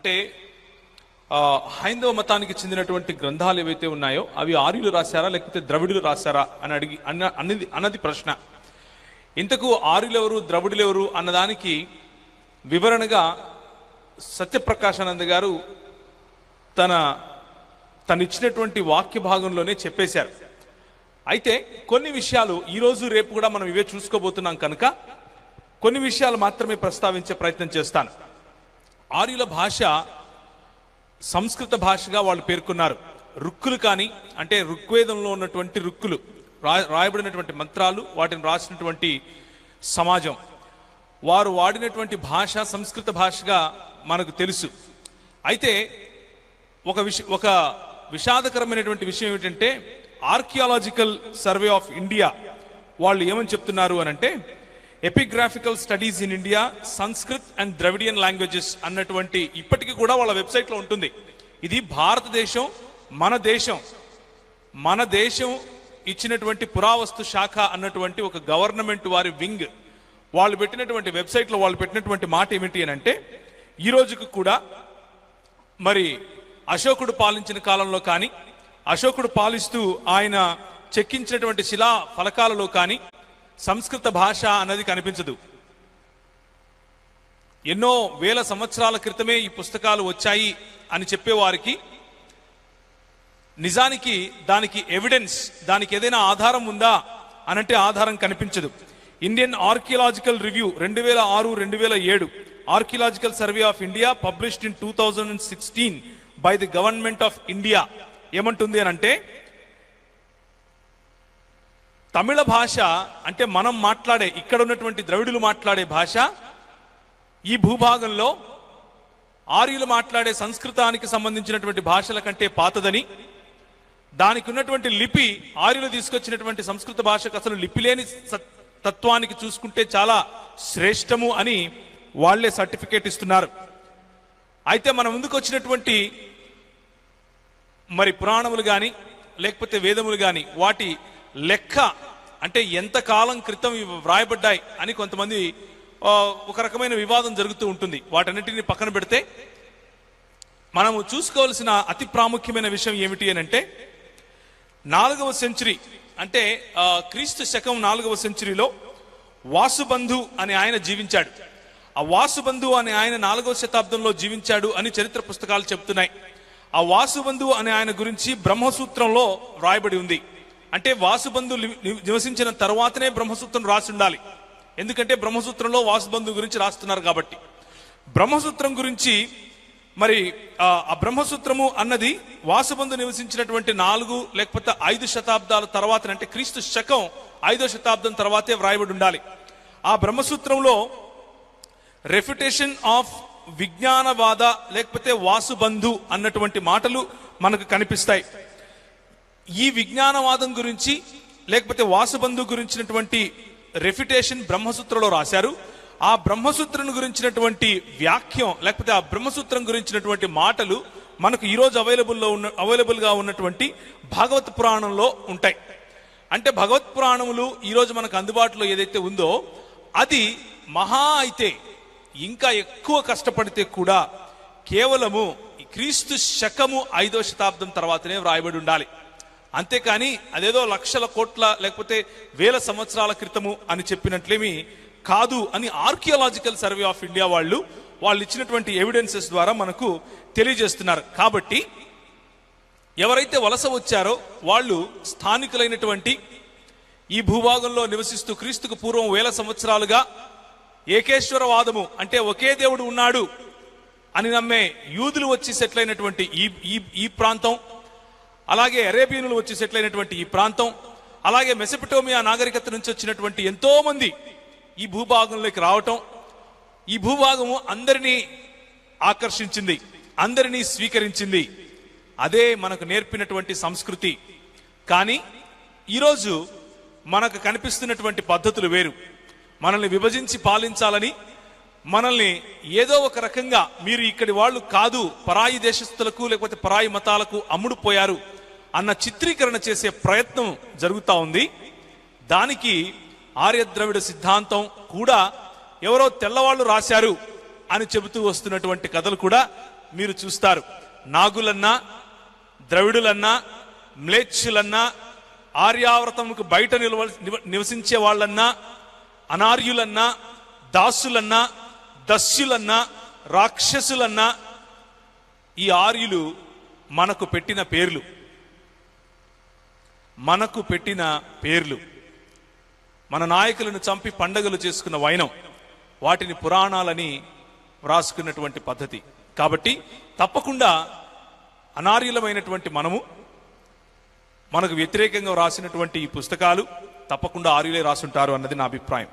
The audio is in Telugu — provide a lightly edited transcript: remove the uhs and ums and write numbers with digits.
అంటే హైందవ మతానికి చెందినటువంటి గ్రంథాలు ఏవైతే ఉన్నాయో అవి ఆర్యులు రాశారా లేకపోతే ద్రవిడులు రాశారా అని అన్నది ప్రశ్న. ఇంతకు ఆర్యులెవరు ద్రవిడులెవరు అన్నదానికి వివరణగా సత్యప్రకాశానంద గారు తనిచ్చినటువంటి వాక్య భాగంలోనే చెప్పేశారు. అయితే కొన్ని విషయాలు ఈరోజు రేపు కూడా మనం ఇవే చూసుకోబోతున్నాం కనుక కొన్ని విషయాలు మాత్రమే ప్రస్తావించే ప్రయత్నం చేస్తాను. ఆర్యుల భాష సంస్కృత భాషగా వాళ్ళు పేర్కొన్నారు. రుక్కులు కానీ అంటే ఋగ్వేదంలో ఉన్నటువంటి రుక్కులు రాయబడినటువంటి మంత్రాలు వాటిని రాసినటువంటి సమాజం వారు వాడినటువంటి భాష సంస్కృత భాషగా మనకు తెలుసు. అయితే ఒక విషాదకరమైనటువంటి విషయం ఏమిటంటే ఆర్కియాలజికల్ సర్వే ఆఫ్ ఇండియా వాళ్ళు ఏమని చెప్తున్నారు అనంటే epigraphical studies in India Sanskrit and Dravidian languages అన్నటువంటి ఇప్పటికీ కూడా వాళ్ళ వెబ్సైట్లో ఉంటుంది. ఇది భారతదేశం మన దేశం ఇచ్చినటువంటి పురావస్తు శాఖ అన్నటువంటి ఒక గవర్నమెంట్ వారి వింగ్ వాళ్ళు పెట్టినటువంటి వెబ్సైట్లో వాళ్ళు పెట్టినటువంటి మాట ఏమిటి అని అంటే ఈ రోజుకు కూడా మరి అశోకుడు పాలించిన కాలంలో కానీ అశోకుడు పాలిస్తూ ఆయన చెక్కించినటువంటి శిలా ఫలకాలలో కానీ సంస్కృత భాష అన్నది కనిపించదు. ఎన్నో వేల సంవత్సరాల క్రితమే ఈ పుస్తకాలు వచ్చాయి అని చెప్పేవారికి నిజానికి దానికి ఎవిడెన్స్ దానికి ఏదైనా ఆధారం ఉందా అనంటే ఆధారం కనిపించదు. Indian archaeological review 2006-2007 archaeological survey of India published in 2016 by the government of India ఏమంటుంది అని అంటే తమిళ భాష అంటే మనం మాట్లాడే ఇక్కడ ఉన్నటువంటి ద్రవిడులు మాట్లాడే భాష ఈ భూభాగంలో ఆర్యులు మాట్లాడే సంస్కృతానికి సంబంధించినటువంటి భాషల కంటే పాతదని, దానికి ఉన్నటువంటి లిపి ఆర్యులు తీసుకొచ్చినటువంటి సంస్కృత భాషకు అసలు లిపి లేని తత్వానికి చూసుకుంటే చాలా శ్రేష్టము అని వాళ్లే సర్టిఫికేట్ ఇస్తున్నారు. అయితే మన ముందుకు వచ్చినటువంటి మరి పురాణములు కానీ లేకపోతే వేదములు కానీ వాటి లెక్క అంటే ఎంత కాలం క్రితం ఇవి వ్రాయబడ్డాయి అని కొంతమంది ఒక రకమైన వివాదం జరుగుతూ ఉంటుంది. వాటన్నిటిని పక్కన పెడితే మనము చూసుకోవాల్సిన అతి ప్రాముఖ్యమైన విషయం ఏమిటి అని అంటే 4వ సెంచరీ అంటే క్రీస్తు శకం 4వ సెంచరీలో వాసుబంధు అనే ఆయన జీవించాడు. ఆ వాసుబంధు అనే ఆయన 4వ శతాబ్దంలో జీవించాడు అని చరిత్ర పుస్తకాలు చెప్తున్నాయి. ఆ వాసుబంధు అనే ఆయన గురించి బ్రహ్మసూత్రంలో వ్రాయబడి ఉంది. అంటే వాసుబంధు నివసించిన తర్వాతనే బ్రహ్మసూత్రం రాసి ఉండాలి. ఎందుకంటే బ్రహ్మసూత్రంలో వాసుబంధు గురించి రాస్తున్నారు కాబట్టి. బ్రహ్మసూత్రం గురించి మరి ఆ బ్రహ్మసూత్రము అన్నది వాసుబంధు నివసించినటువంటి 4 లేకపోతే 5 శతాబ్దాల తర్వాత అంటే క్రీస్తు శకం 5వ శతాబ్దం తర్వాతే వ్రాయబడి ఉండాలి. ఆ బ్రహ్మసూత్రంలో రెఫ్యుటేషన్ ఆఫ్ విజ్ఞానవాద లేకపోతే వాసుబంధు అన్నటువంటి మాటలు మనకు కనిపిస్తాయి. ఈ విజ్ఞానవాదం గురించి లేకపోతే వాసుబంధు గురించినటువంటి రెఫ్యుటేషన్ బ్రహ్మసూత్రంలో రాశారు. ఆ బ్రహ్మసూత్రం గురించినటువంటి వ్యాఖ్యం లేకపోతే ఆ బ్రహ్మసూత్రం గురించినటువంటి మాటలు మనకు ఈరోజు అవైలబుల్గా ఉన్నటువంటి భాగవత పురాణంలో ఉంటాయి. అంటే భగవత్ పురాణములు ఈరోజు మనకు అందుబాటులో ఏదైతే ఉందో అది మహా అయితే ఇంకా ఎక్కువ కష్టపడితే కూడా కేవలము క్రీస్తు శకము 5వ శతాబ్దం తర్వాతనే వ్రాయబడి ఉండాలి. అంతేకాని అదేదో లక్షల కోట్ల లేకపోతే వేల సంవత్సరాల క్రితము అని చెప్పినట్లేమి కాదు అని ఆర్కియాలజికల్ సర్వే ఆఫ్ ఇండియా వాళ్ళు ఇచ్చినటువంటి ఎవిడెన్సెస్ ద్వారా మనకు తెలియజేస్తున్నారు. కాబట్టి ఎవరైతే వలస వచ్చారో వాళ్ళు స్థానికులైనటువంటి ఈ భూభాగంలో నివసిస్తూ క్రీస్తుకు పూర్వం వేల సంవత్సరాలుగా ఏకేశ్వరవాదము అంటే ఒకే దేవుడు ఉన్నాడు అని నమ్మే యూదులు వచ్చి సెటిల్ అయినటువంటి ఈ ప్రాంతం, అలాగే అరేబియన్లు వచ్చి సెటిల్ అయినటువంటి ఈ ప్రాంతం, అలాగే మెసొపొటేమియా నాగరికత నుంచి వచ్చినటువంటి ఎంతో మంది ఈ భూభాగంలోకి రావటం, ఈ భూభాగము అందరినీ ఆకర్షించింది, అందరినీ స్వీకరించింది. అదే మనకు నేర్పినటువంటి సంస్కృతి. కానీ ఈరోజు మనకు కనిపిస్తున్నటువంటి పద్ధతులు వేరు. మనల్ని విభజించి పాలించాలని, మనల్ని ఏదో ఒక రకంగా మీరు ఇక్కడి వాళ్ళు కాదు, పరాయి దేశస్థులకు లేకపోతే పరాయి మతాలకు అమ్ముడుపోయారు అన్న చిత్రీకరణ చేసే ప్రయత్నం జరుగుతూ ఉంది. దానికి ఆర్యద్రవిడ సిద్ధాంతం కూడా ఎవరో తెల్లవాళ్ళు రాశారు అని చెబుతూ వస్తున్నటువంటి కథలు కూడా మీరు చూస్తారు. నాగులన్నా, ద్రవిడులన్నా, మ్లేచ్ఛులన్నా, ఆర్యావర్తముకు బయట నివసించే వాళ్ళన్నా, అనార్యులన్నా, దాసులన్నా, దస్యులన్నా, రాక్షసులన్నా, ఈ ఆర్యులు మనకు పెట్టిన పేర్లు. మనకు పెట్టిన పేర్లు. మన నాయకులను చంపి పండగలు చేసుకున్న వైనం, వాటిని పురాణాలని వ్రాసుకున్నటువంటి పద్ధతి. కాబట్టి తప్పకుండా అనార్యులమైనటువంటి మనము, మనకు వ్యతిరేకంగా వ్రాసినటువంటి ఈ పుస్తకాలు తప్పకుండా ఆర్యులే రాసుంటారు అన్నది నా అభిప్రాయం.